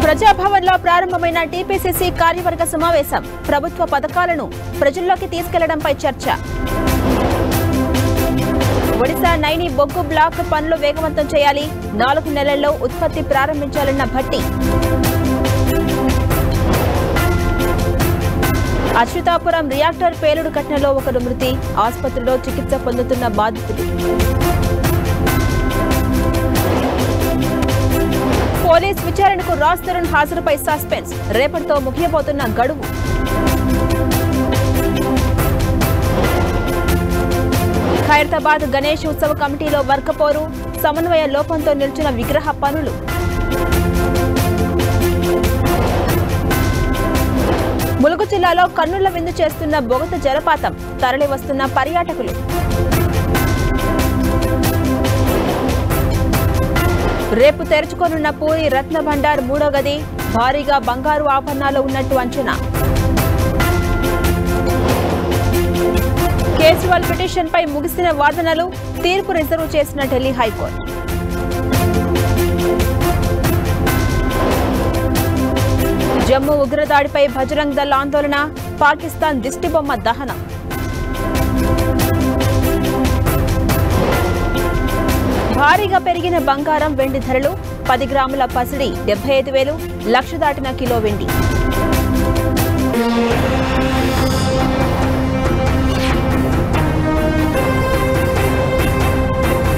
ప్రజాభవన్లో ప్రారంభమైన టీపీసీసీ కార్యవర్గ సమావేశం. ప్రభుత్వ పథకాలను ప్రజల్లోకి తీసుకెళ్లడంపై చర్చ. ఒడిశా నైని బొగ్గు బ్లాక్ పనులు వేగవంతం చేయాలి. 4 నెలల్లో ఉత్పత్తి ప్రారంభించాలన్న భట్టి. అచ్యుతాపురం రియాక్టర్ పేలుడు ఘటనలో ఒకరు మృతి. ఆసుపత్రిలో చికిత్స పొందుతున్న బాధితులు. పోలీస్ విచారణకు రాజ్ తరుణ్ హాజరుపై సస్పెన్స్. రేపటితో ముగియబోతున్న గడువు. ఖైరతాబాద్ గణేష్ ఉత్సవ కమిటీలో వర్గపోరు. సమన్వయ లోపంతో నిలిచిన విగ్రహ పనులు. ములుగు జిల్లాలో కన్నుల విందు చేస్తున్న బొగత జలపాతం. తరలి వస్తున్న పర్యాటకులు. రేపు తెరుచుకోనున్న పూరి రత్న భండార్ 3వ గది. భారీగా బంగారు ఆభరణాలు ఉన్నట్టు అంచనా. కేజ్రీవాల్ పిటిషన్పై ముగిసిన వాదనలు. తీర్పు రిజర్వ్ చేసిన ఢిల్లీ హైకోర్టు. జమ్మూ ఉగ్రదాడిపై బజరంగ్ దళ్ ఆందోళన. పాకిస్తాన్ దిష్టిబొమ్మ దహనం. భారీగా పెరిగిన బంగారం వెండి ధరలు. 10 గ్రాముల పసిడి 75,000. లక్ష దాటిన కిలో వెండి.